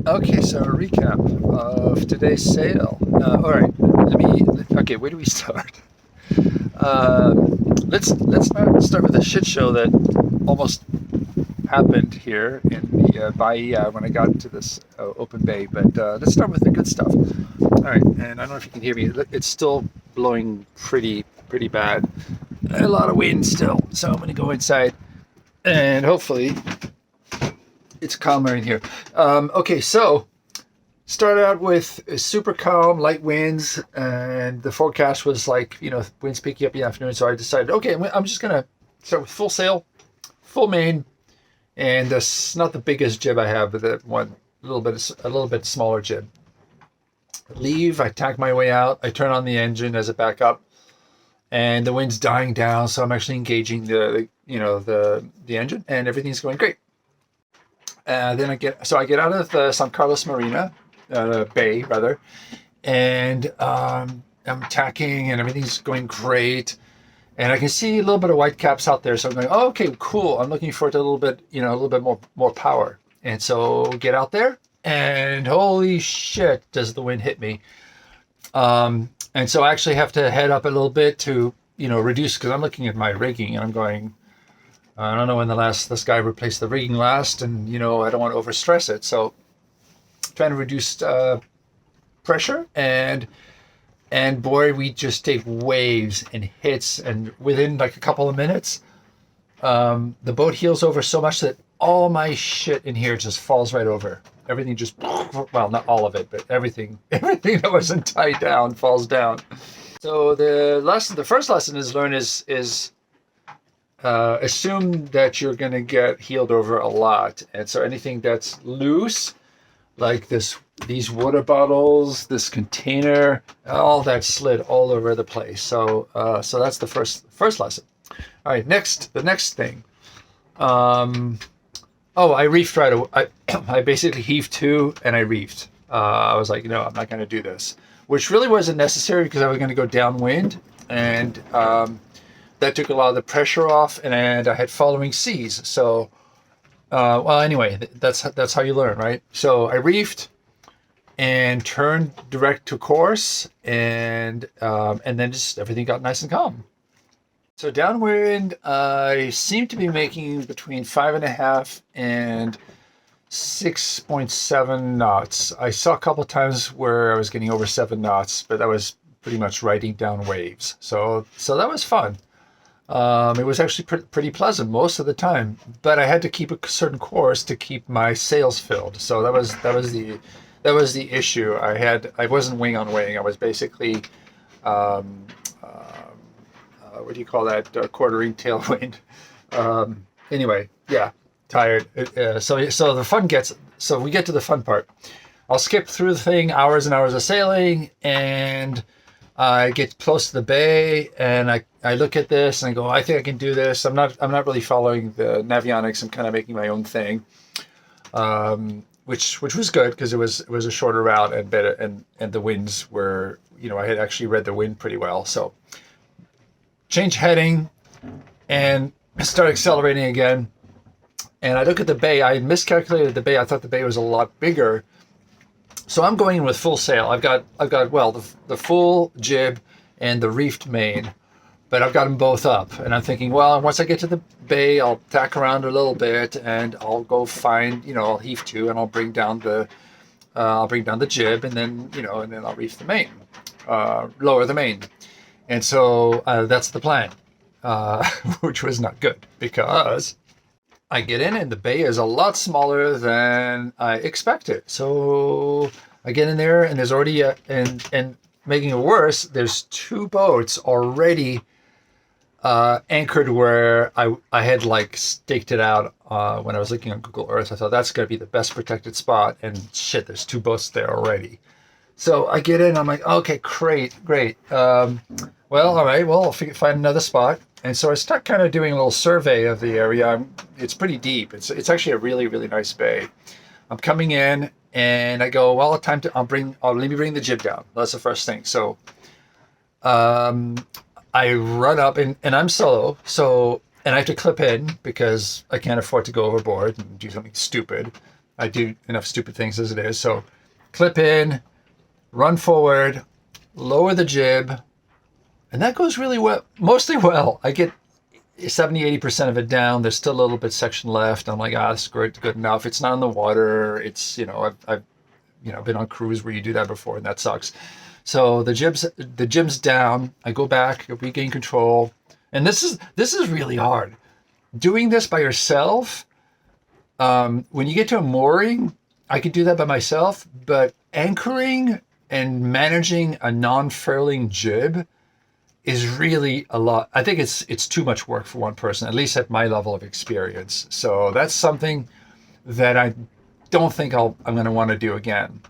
Okay, so a recap of today's sail. All right, Okay, where do we start? Let's not start with a shit show that almost happened here in the Bahia when I got to this open bay. But let's start with the good stuff. All right, and I don't know if you can hear me. It's still blowing pretty bad. A lot of wind still, so I'm gonna go inside and hopefully it's calmer in here. Okay, so started out with super calm, light winds, and the forecast was like, winds picking up in the afternoon. So I decided, okay, I'm just gonna start with full sail, full main, and that's not the biggest jib I have, but the one a little bit smaller jib. Leave, I tack my way out. I turn on the engine as a backup, and the wind's dying down, so I'm actually engaging the engine, and everything's going great. Then I get out of the San Carlos Marina, bay rather, and I'm tacking and everything's going great. And I can see a little bit of white caps out there, so I'm going, oh, okay, cool. I'm looking forward to a little bit more power. And so get out there, and holy shit, does the wind hit me? And so I actually have to head up a little bit to reduce, because I'm looking at my rigging and I'm going, I don't know when this guy replaced the rigging last, and I don't want to overstress it. So trying to reduce pressure, and boy, we just take waves and hits, and within like a couple of minutes, the boat heels over so much that all my shit in here just falls right over. Everything just, well, not all of it, but everything that wasn't tied down falls down. So the first lesson is learn is assume that you're going to get heeled over a lot, and so anything that's loose, like these water bottles, this container, all that slid all over the place. So that's the first lesson. All right, the next thing. I reefed right away. I basically heaved to and I reefed. I was like, I'm not going to do this, which really wasn't necessary because I was going to go downwind, and that took a lot of the pressure off, and I had following seas. So, anyway, that's how you learn, right? So I reefed and turned direct to course, and then just everything got nice and calm. So downwind, I seem to be making between 5.5 and 6.7 knots. I saw a couple of times where I was getting over 7 knots, but that was pretty much riding down waves. So that was fun. It was actually pretty pleasant most of the time, but I had to keep a certain course to keep my sails filled. So that was the issue. I wasn't wing on wing. I was basically what do you call that? Quartering tailwind. Anyway, yeah, tired. So the fun gets. So we get to the fun part. I'll skip through the thing, hours and hours of sailing, and I get close to the bay, and I look at this and I go, I think I can do this. I'm not really following the navionics. I'm kind of making my own thing, which was good because it was a shorter route and better, and the winds were, I had actually read the wind pretty well. So change heading and start accelerating again. And I look at the bay. I miscalculated the bay. I thought the bay was a lot bigger. So I'm going in with full sail. I've got the full jib and the reefed main, but I've got them both up. And I'm thinking, well, once I get to the bay, I'll tack around a little bit and I'll go find, I'll heave to and I'll bring down the jib, and then I'll reef the main, lower the main. And so that's the plan, which was not good because I get in and the bay is a lot smaller than I expected. So I get in there and there's already and making it worse, there's two boats already anchored where I had like staked it out when I was looking on Google Earth. I thought that's going to be the best protected spot, and shit, there's two boats there already. So I get in, I'm like, okay, great. Well, all right, well, I'll find another spot. And so I start kind of doing a little survey of the area. It's pretty deep. It's actually a really, really nice bay. I'm coming in and I go, well, let me bring the jib down. That's the first thing. So I run up and I'm solo. So, and I have to clip in because I can't afford to go overboard and do something stupid. I do enough stupid things as it is. So clip in, run forward, lower the jib, and that goes really well, mostly well. I get 70-80% of it down. There's still a little bit section left. I'm like, that's good enough. It's not in the water. It's, I've been on cruise where you do that before, and that sucks. So the jib's down. I go back, regain control, and this is really hard. Doing this by yourself, when you get to a mooring, I could do that by myself, but anchoring and managing a non-furling jib is really a lot. I think it's too much work for one person, at least at my level of experience. So that's something that I don't think I'm going to want to do again,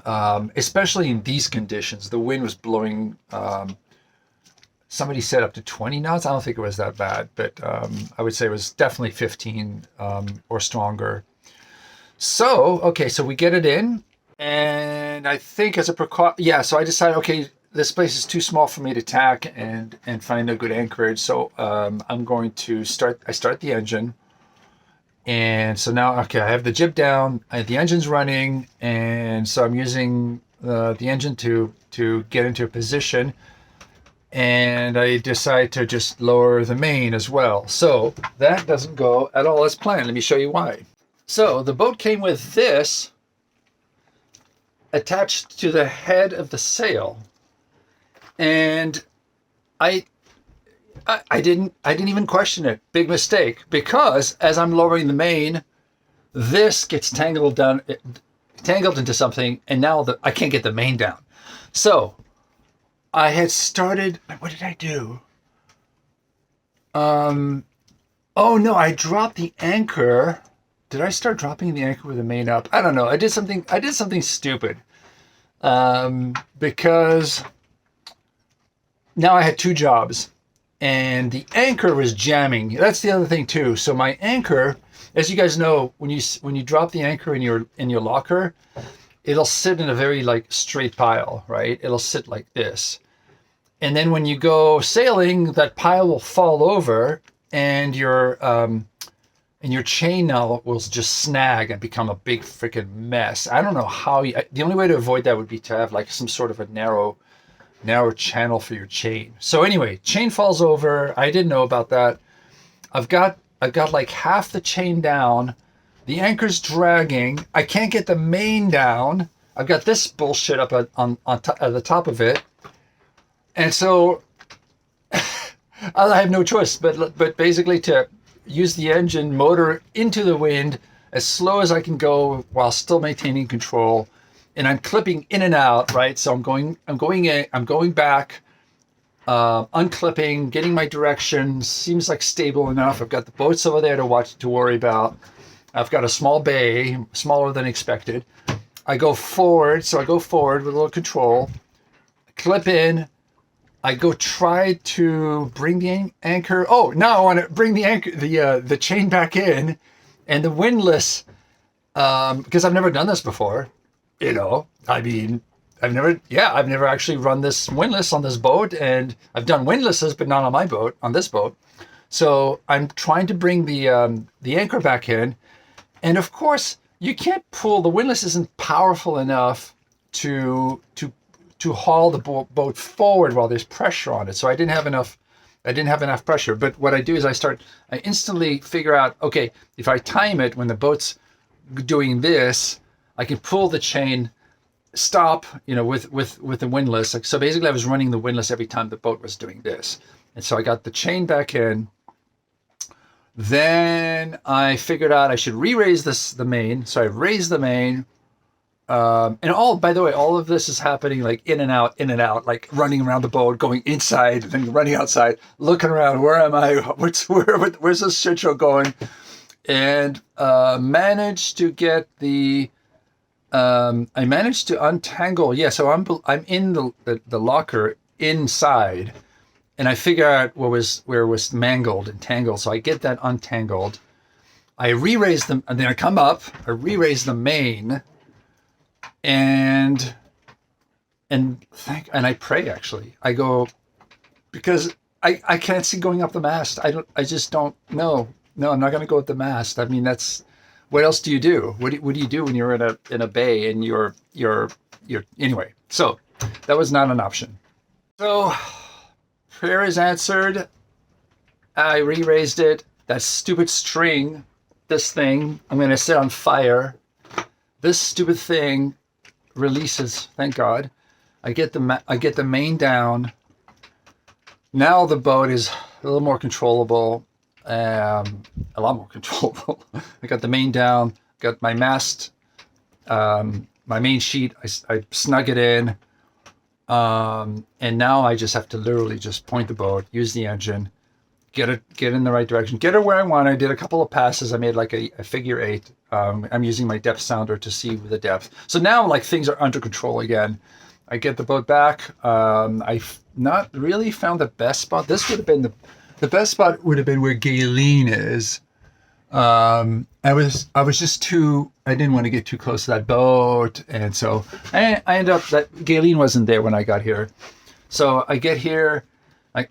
especially in these conditions. The wind was blowing. Somebody said up to 20 knots. I don't think it was that bad, but I would say it was definitely 15 or stronger. So, okay, so we get it in, and I think as a precaution, so I decided, okay, this place is too small for me to tack and find a good anchorage. So I'm going to start the engine. And so now, okay, I have the jib down, the engine's running, and so I'm using the engine to get into a position. And I decide to just lower the main as well. So that doesn't go at all as planned. Let me show you why. So the boat came with this attached to the head of the sail. And I didn't even question it. Big mistake, because as I'm lowering the main, this gets tangled into something, and now I can't get the main down. So I had started. What did I do? Oh no, I dropped the anchor. Did I start dropping the anchor with the main up? I don't know. I did something stupid, because now I had two jobs, and the anchor was jamming. That's the other thing too. So my anchor, as you guys know, when you drop the anchor in your locker, it'll sit in a very straight pile, right? It'll sit like this. And then when you go sailing, that pile will fall over, and your chain now will just snag and become a big freaking mess. I don't know how the only way to avoid that would be to have some sort of a narrow channel for your chain. So anyway, chain falls over. I didn't know about that. I've got half the chain down. The anchor's dragging. I can't get the main down. I've got this bullshit up on top, at the top of it. And so I have no choice but basically to use the engine motor into the wind as slow as I can go while still maintaining control. And I'm clipping in and out, right? So I'm going back, unclipping, getting my direction. Seems like stable enough. I've got the boats over there to worry about. I've got a small bay, smaller than expected. I go forward with a little control, clip in. I go try to bring the anchor. Oh, now I want to bring the anchor, the chain back in, and the windlass, because I've never done this before. I mean, I've never actually run this windlass on this boat, and I've done windlasses, but not on my boat, on this boat. So I'm trying to bring the anchor back in, and of course you can't pull. The windlass isn't powerful enough to haul the boat forward while there's pressure on it. So I didn't have enough pressure. But what I do is I instantly figure out, okay, if I time it when the boat's doing this, I can pull the chain, stop, with the windlass. So basically I was running the windlass every time the boat was doing this. And so I got the chain back in. Then I figured out I should re-raise the main. So I raised the main. And by the way, all of this is happening in and out, like running around the boat, going inside, then running outside, looking around. Where am I? Where's this shit show going? And managed to get I managed to untangle. Yeah, so I'm in the locker inside, and I figure out where it was mangled and tangled. So I get that untangled. I re-raise them, and then I come up. I re-raise the main, and I pray. Actually, I go, because I can't see going up the mast. I just don't know. No, I'm not going to go with the mast. I mean, that's what else do you do? What do you do when you're in a bay and you're anyway? So that was not an option. So prayer is answered. I re-raised it. That stupid string, this thing, I'm gonna set on fire. This stupid thing releases. Thank God. I get the main down. Now the boat is a little more controllable. A lot more controllable. I got the main down. Got my mast. My main sheet. I snug it in. And now I just have to literally just point the boat, use the engine, get in the right direction, get it where I want. I did a couple of passes. I made like a figure 8. I'm using my depth sounder to see the depth. So now like things are under control again. I get the boat back. I've not really found the best spot. This would have been the best spot would have been where Galen is. I was just I didn't want to get too close to that boat. And so I ended up that Galen wasn't there when I got here. So I get here, I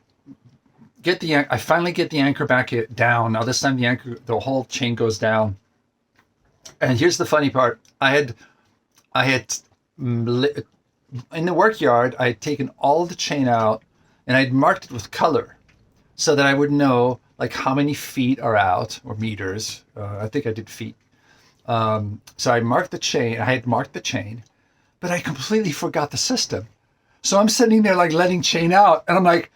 finally get the anchor back down. Now this time the whole chain goes down. And here's the funny part. I had in the work yard, I had taken all of the chain out and I'd marked it with color so that I would know like how many feet are out or meters. I think I did feet. So I marked the chain. I had marked the chain, but I completely forgot the system. So I'm sitting there like letting chain out, and I'm like,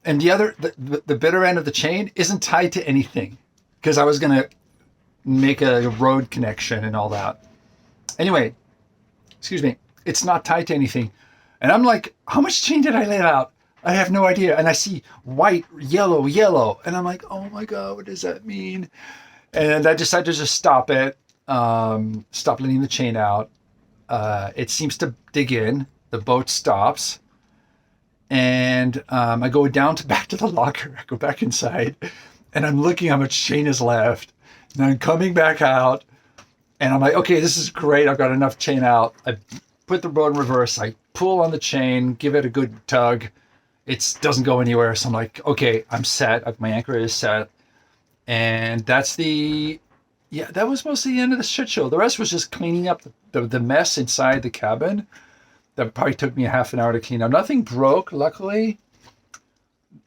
and the bitter end of the chain isn't tied to anything because I was gonna make a road connection and all that. Anyway, excuse me, it's not tied to anything, and I'm like, how much chain did I let out? I have no idea. And I see white, yellow, and I'm like, oh my God, what does that mean? And I decided to just stop it, stop letting the chain out. It seems to dig in. The boat stops. And I go back to the locker. I go back inside, and I'm looking how much chain is left. And I'm coming back out, and I'm like, okay, this is great. I've got enough chain out. I put the boat in reverse. I pull on the chain, give it a good tug. It doesn't go anywhere. So I'm like, okay, I'm set. My anchor is set. And that was mostly the end of the shit show. The rest was just cleaning up the mess inside the cabin. That probably took me a half an hour to clean up. Nothing broke, luckily.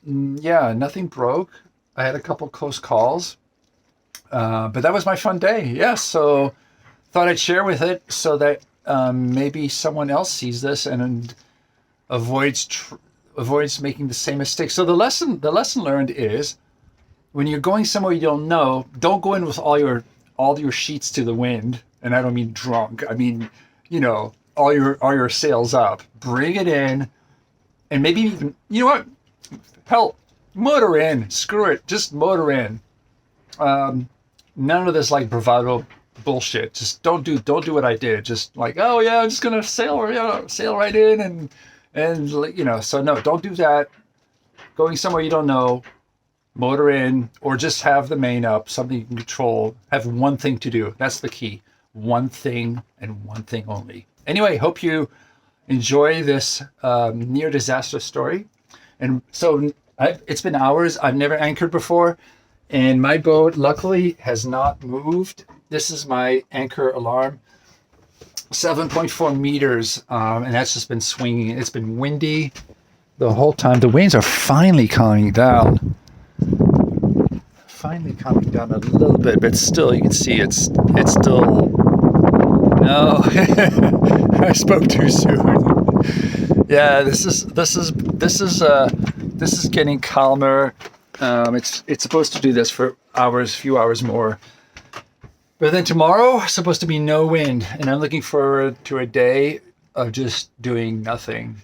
Yeah, nothing broke. I had a couple close calls. But that was my fun day. Yeah, so thought I'd share with it so that maybe someone else sees this and avoids making the same mistake. So the lesson learned is when you're going somewhere you don't know, don't go in with all your sheets to the wind. And I don't mean drunk. I mean, all your sails up. Bring it in, and maybe even, you know what? Hell, motor in. Screw it. Just motor in. None of this like bravado bullshit. Just don't do what I did. Just like, oh yeah, I'm just gonna sail right in and so no, don't do that. Going somewhere you don't know, motor in, or just have the main up, something you can control. Have one thing to do. That's the key. One thing and one thing only. Anyway, hope you enjoy this near disaster story. And so it's been hours. I've never anchored before, and my boat luckily has not moved. This is my anchor alarm. 7.4 meters, and that's just been swinging. It's been windy the whole time. The winds are finally calming down. Finally calming down a little bit, but still, you can see it's still. No, I spoke too soon. Yeah, this is getting calmer. It's supposed to do this for few hours more. But then tomorrow, supposed to be no wind, and I'm looking forward to a day of just doing nothing.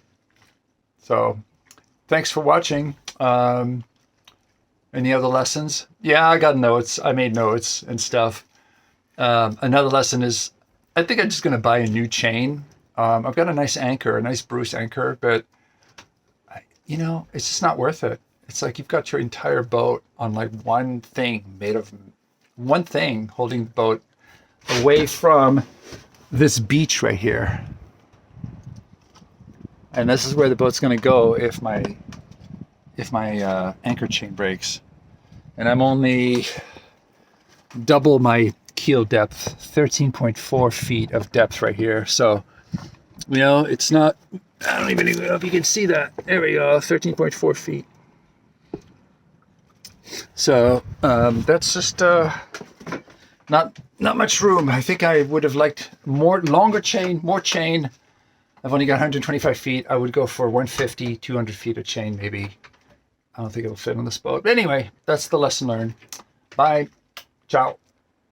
So, thanks for watching. Any other lessons? Yeah, I got notes. I made notes and stuff. Another lesson is, I think I'm just going to buy a new chain. I've got a nice anchor, a nice Bruce anchor, but it's just not worth it. It's like you've got your entire boat on like one thing holding the boat away from this beach right here. And this is where the boat's going to go if my anchor chain breaks. And I'm only double my keel depth, 13.4 feet of depth right here. So, you know, it's not, I don't even know if you can see that. There we go, 13.4 feet. So that's just not much room. I think I would have liked longer chain, more chain. I've only got 125 feet. I would go for 150, 200 feet of chain maybe. I don't think it'll fit on this boat. But anyway, that's the lesson learned. Bye. Ciao.